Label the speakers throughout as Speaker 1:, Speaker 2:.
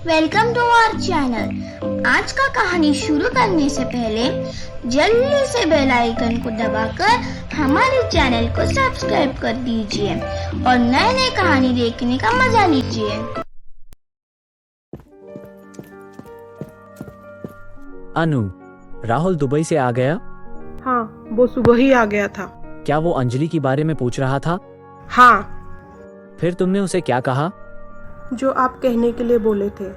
Speaker 1: Welcome to our channel. आज का कहानी शुरू करने से पहले जल्दी से बेल आइकन को दबाकर हमारे चैनल को सब्सक्राइब कर दीजिए और नए नए कहानी देखने का मजा लीजिए।
Speaker 2: अनु, राहुल दुबई से आ गया?
Speaker 3: हाँ, वो सुबह ही आ गया था।
Speaker 2: क्या वो अंजलि के बारे में पूछ रहा था?
Speaker 3: हाँ,
Speaker 2: फिर तुमने उसे क्या कहा?
Speaker 3: जो आप कहने के लिए बोले थे।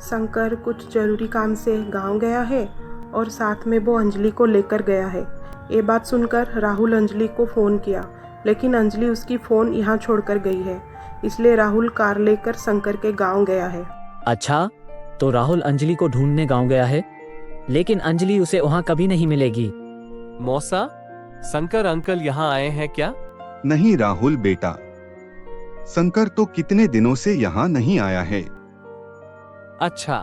Speaker 3: शंकर कुछ जरूरी काम से गांव गया है और साथ में वो अंजलि को लेकर गया है। ये बात सुनकर राहुल अंजलि को फ़ोन किया, लेकिन अंजलि उसकी फ़ोन यहाँ छोड़कर गई है। इसलिए राहुल कार लेकर शंकर के गांव गया है।
Speaker 2: अच्छा, तो राहुल अंजलि को ढूंढने गांव गया है, लेकिन अंजलि उसे वहाँ कभी नहीं मिलेगी।
Speaker 4: मौसा, शंकर अंकल यहाँ आए हैं क्या?
Speaker 5: नहीं राहुल बेटा, शंकर तो कितने दिनों से यहाँ नहीं आया है।
Speaker 4: अच्छा,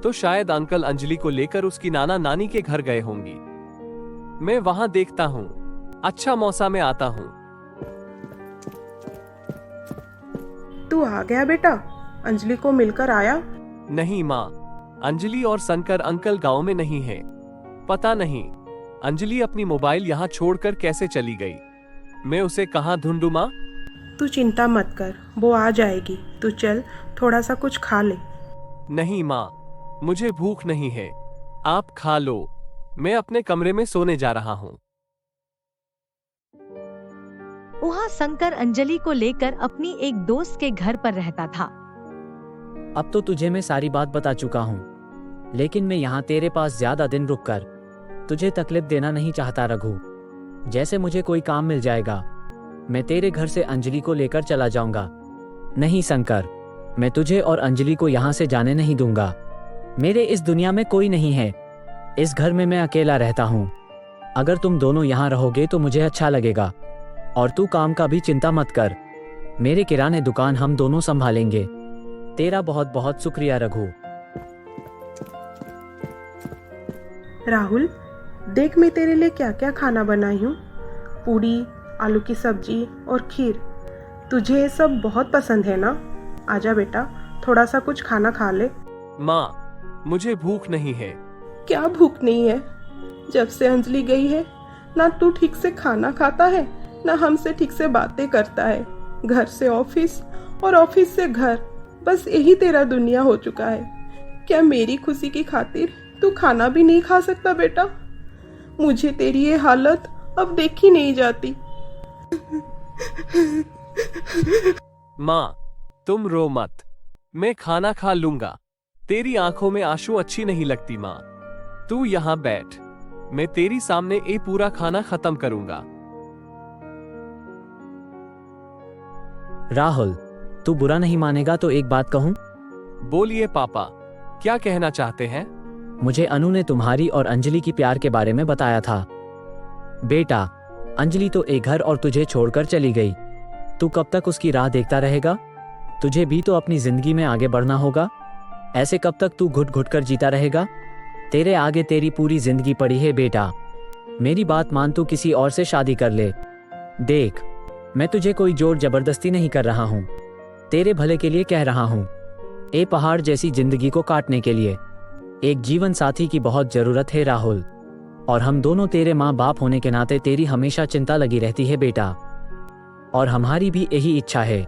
Speaker 4: तो शायद अंकल अंजलि को लेकर उसकी नाना नानी के घर गए होंगी। मैं वहां देखता हूँ। अच्छा मौसा, मैं आता हूँ।
Speaker 3: तू आ गया बेटा? अंजलि को मिलकर आया?
Speaker 4: नहीं माँ, अंजलि और शंकर अंकल गांव में नहीं है। पता नहीं अंजलि अपनी मोबाइल यहाँ छोड़कर कैसे चली गई। मैं उसे कहाँ ढूंढूं माँ?
Speaker 3: तू चिंता मत कर, वो आ जाएगी। तू चल, थोड़ा सा कुछ खा ले।
Speaker 4: नहीं माँ, मुझे भूख नहीं है। आप खा लो, मैं अपने कमरे में सोने जा रहा हूँ।
Speaker 6: वहाँ शंकर अंजलि को लेकर अपनी एक दोस्त के घर पर रहता था।
Speaker 2: अब तो तुझे मैं सारी बात बता चुका हूँ, लेकिन मैं यहाँ तेरे पास ज्यादा दिन रुककर तुझे तकलीफ देना नहीं चाहता रघु। जैसे मुझे कोई काम मिल जाएगा, मैं तेरे घर से अंजलि को लेकर चला जाऊंगा। नहीं शंकर, मैं तुझे और अंजलि को यहाँ से जाने नहीं दूंगा। मेरे इस दुनिया में कोई नहीं है। इस घर में मैं अकेला रहता हूँ। अगर तुम दोनों यहाँ रहोगे तो मुझे अच्छा लगेगा। और तू काम का भी चिंता मत कर, मेरे किराने दुकान हम दोनों संभालेंगे। तेरा बहुत बहुत शुक्रिया रघु।
Speaker 3: राहुल, देख मैं तेरे लिए क्या क्या खाना बनाई हूँ। पूड़ी, आलू की सब्जी और खीर। तुझे ये सब बहुत पसंद है ना? आजा बेटा, थोड़ा सा कुछ खाना खा ले।
Speaker 4: माँ, मुझे भूख नहीं है।
Speaker 3: क्या भूख नहीं है? जब से अंजलि गई है, ना तू ठीक से खाना खाता है, ना हमसे ठीक से बातें करता है। घर से ऑफिस और ऑफिस से घर, बस यही तेरा दुनिया हो चुका है। क्या मेरी खुशी की खातिर तू खाना भी नहीं खा सकता बेटा? मुझे तेरी ये हालत अब देखी नहीं जाती।
Speaker 4: माँ, तुम रो मत, मैं खाना खा लूंगा। तेरी आंखों में आंसू अच्छी नहीं लगती माँ। तू यहाँ बैठ, मैं तेरी सामने ये पूरा खाना खत्म करूंगा।
Speaker 2: राहुल, तू बुरा नहीं मानेगा तो एक बात कहूँ?
Speaker 4: बोलिए पापा, क्या कहना चाहते हैं?
Speaker 2: मुझे अनु ने तुम्हारी और अंजलि की प्यार के बारे में बताया था। बेटा, अंजलि तो एक घर और तुझे छोड़कर चली गई। तू कब तक उसकी राह देखता रहेगा? तुझे भी तो अपनी जिंदगी में आगे बढ़ना होगा। ऐसे कब तक तू घुट घुट कर जीता रहेगा? तेरे आगे तेरी पूरी जिंदगी पड़ी है बेटा। मेरी बात मान, तू किसी और से शादी कर ले। देख, मैं तुझे कोई जोर जबरदस्ती नहीं कर रहा हूँ, तेरे भले के लिए कह रहा हूँ। ए पहाड़ जैसी जिंदगी को काटने के लिए एक जीवन साथी की बहुत जरूरत है राहुल। और हम दोनों तेरे माँ बाप होने के नाते तेरी हमेशा चिंता लगी रहती है बेटा। और हमारी भी यही इच्छा है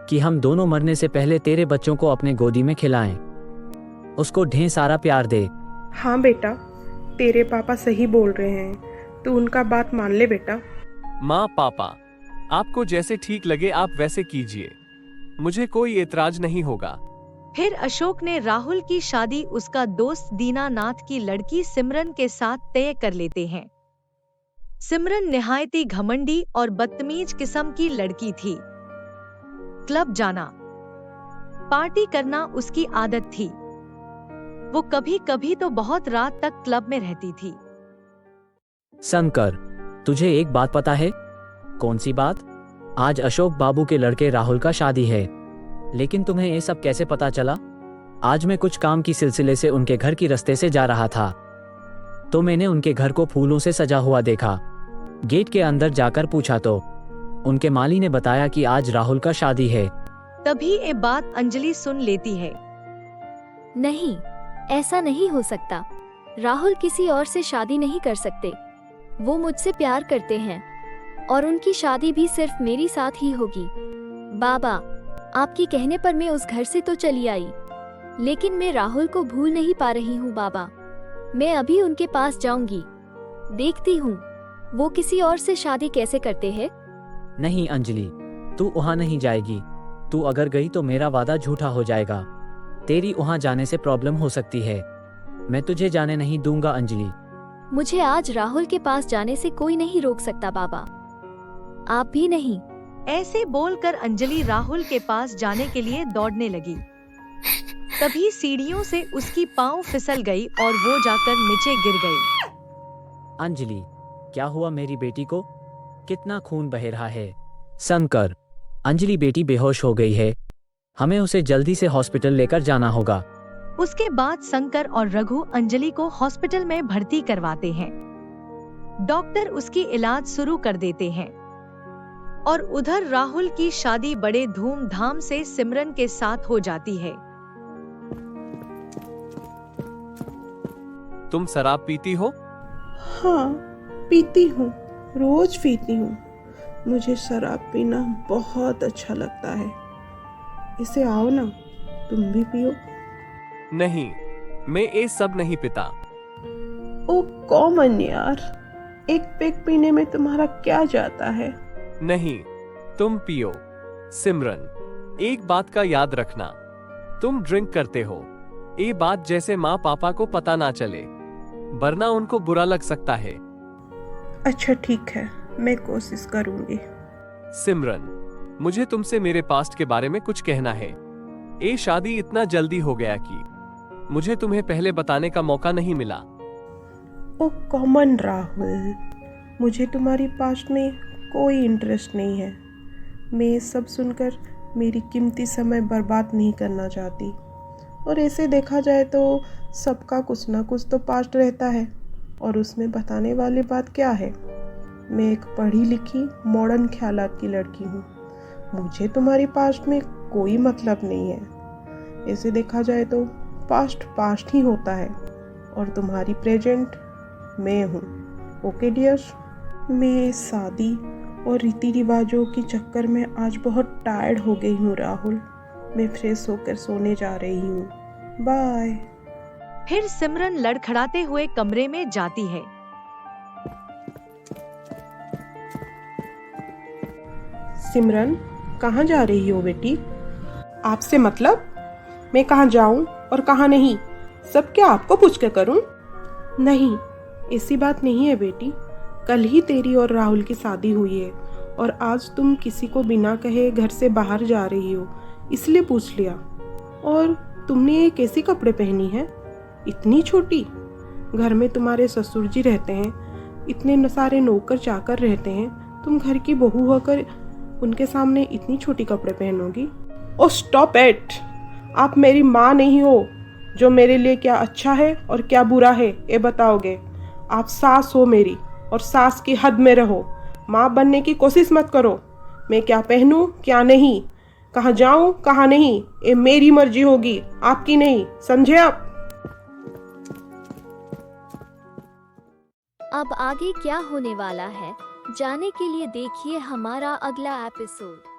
Speaker 2: कि हम दोनों मरने से पहले तेरे बच्चों को अपने गोदी में खिलाएं, उसको ढेर सारा प्यार दे।
Speaker 3: हाँ बेटा, तेरे पापा सही बोल रहे हैं। तू उनका बात मान ले बेटा।
Speaker 4: माँ पापा, आपको जैसे ठीक लगे आप वैसे कीजिए, मुझे कोई एतराज नहीं होगा।
Speaker 6: फिर अशोक ने राहुल की शादी उसका दोस्त दीनानाथ की लड़की सिमरन के साथ तय कर लेते हैं। सिमरन निहायती घमंडी और बदतमीज किस्म की लड़की थी। क्लब जाना, पार्टी करना उसकी आदत थी। वो कभी कभी तो बहुत रात तक क्लब में रहती थी।
Speaker 2: शंकर, तुझे एक बात पता है? कौन सी बात? आज अशोक बाबू के लड़के राहुल का शादी है। लेकिन तुम्हें ये सब कैसे पता चला? आज मैं कुछ काम की सिलसिले से उनके घर की रास्ते से जा रहा था, तो मैंने उनके घर को फूलों से सजा हुआ देखा। गेट के अंदर जाकर पूछा तो उनके माली ने बताया कि आज राहुल का शादी है।
Speaker 6: तभी ये बात अंजलि सुन लेती है।
Speaker 7: नहीं, ऐसा नहीं हो सकता। राहुल किसी और से शादी नहीं कर सकते। वो मुझसे प्यार करते हैं और उनकी शादी भी सिर्फ मेरी साथ ही होगी। बाबा, आपके कहने पर मैं उस घर से तो चली आई, लेकिन मैं राहुल को भूल नहीं पा रही हूँ बाबा। मैं अभी उनके पास जाऊंगी, देखती हूँ वो किसी और से शादी कैसे करते हैं।
Speaker 2: नहीं अंजलि, तू वहाँ नहीं जाएगी। तू अगर गई तो मेरा वादा झूठा हो जाएगा। तेरी वहाँ जाने से प्रॉब्लम हो सकती है। मैं तुझे जाने नहीं दूंगा अंजलि।
Speaker 7: मुझे आज राहुल के पास जाने से कोई नहीं रोक सकता बाबा, आप भी नहीं।
Speaker 6: ऐसे बोलकर अंजलि राहुल के पास जाने के लिए दौड़ने लगी। तभी सीढ़ियों से उसकी पाँव फिसल गई और वो जाकर नीचे गिर गई।
Speaker 2: अंजलि, क्या हुआ मेरी बेटी को? कितना खून बह रहा है। शंकर, अंजलि बेटी बेहोश हो गई है। हमें उसे जल्दी से हॉस्पिटल लेकर जाना होगा।
Speaker 6: उसके बाद शंकर और रघु अंजलि को हॉस्पिटल में भर्ती करवाते हैं। डॉक्टर उसकी इलाज शुरू कर देते हैं और उधर राहुल की शादी बड़े धूमधाम से सिमरन के साथ हो जाती है।
Speaker 4: तुम शराब पीती हो?
Speaker 3: हाँ, पीती हूँ, रोज पीती हूँ। मुझे शराब पीना बहुत अच्छा लगता है। इसे आओ ना, तुम भी पियो।
Speaker 4: नहीं, मैं ये सब नहीं पीता।
Speaker 3: ओ कॉमन यार, एक पैक पीने में तुम्हारा क्या जाता है।
Speaker 4: नहीं, तुम पियो। सिमरन, एक बात का याद रखना, तुम ड्रिंक करते हो, ये बात जैसे माँ पापा को पता ना चले, वरना उनको बुरा लग सकता है।
Speaker 3: अच्छा ठीक है, मैं कोशिश करूंगी।
Speaker 4: सिमरन, मुझे तुमसे मेरे पास्ट के बारे में कुछ कहना है। ये शादी इतना जल्दी हो गया कि मुझे तुम्हें पहले बताने का मौका नहीं मिला।
Speaker 3: ओ कॉमन राहुल, मुझे तुम्हारी पास्ट में कोई इंटरेस्ट नहीं है। मैं ये सब सुनकर मेरी कीमती समय बर्बाद नहीं करना चाहती। और ऐसे देखा जाए तो सबका कुछ ना कुछ तो पास्ट रहता है, और उसमें बताने वाली बात क्या है। मैं एक पढ़ी लिखी मॉडर्न ख्यालात की लड़की हूँ। मुझे तुम्हारी पास्ट में कोई मतलब नहीं है। ऐसे देखा जाए तो पास्ट पास्ट ही होता है, और तुम्हारी प्रेजेंट मैं हूँ। ओके डियर्स, मैं शादी और रीति रिवाजों के चक्कर में आज बहुत टायर्ड हो गई हूँ राहुल। मैं फ्रेश होकर सोने जा रही हूँ। बाय।
Speaker 6: फिर सिमरन लड़खड़ाते हुए कमरे में जाती है।
Speaker 3: सिमरन, कहाँ जा रही हो बेटी? आपसे मतलब? मैं कहाँ जाऊँ और कहाँ नहीं, सब क्या आपको पूछ के करूँ? नहीं, ऐसी बात नहीं है बेटी। कल ही तेरी और राहुल की शादी हुई है, और आज तुम किसी को बिना कहे घर से बाहर जा रही हो, इसलिए पूछ लिया। और तुमने ये कैसी कपड़े पहनी है, इतनी छोटी? घर में तुम्हारे ससुर जी रहते हैं, इतने सारे नौकर चाकर रहते हैं, तुम घर की बहू होकर उनके सामने इतनी छोटी कपड़े पहनोगी? ओ स्टॉप इट! आप मेरी माँ नहीं हो जो मेरे लिए क्या अच्छा है और क्या बुरा है ये बताओगे। आप सास हो मेरी, और सास की हद में रहो। माँ बनने की कोशिश मत करो। मैं क्या पहनूं क्या नहीं, कहाँ जाऊं कहाँ नहीं, ये मेरी मर्जी होगी, आपकी नहीं, समझे आप?
Speaker 7: अब आगे क्या होने वाला है, जानने के लिए देखिए हमारा अगला एपिसोड।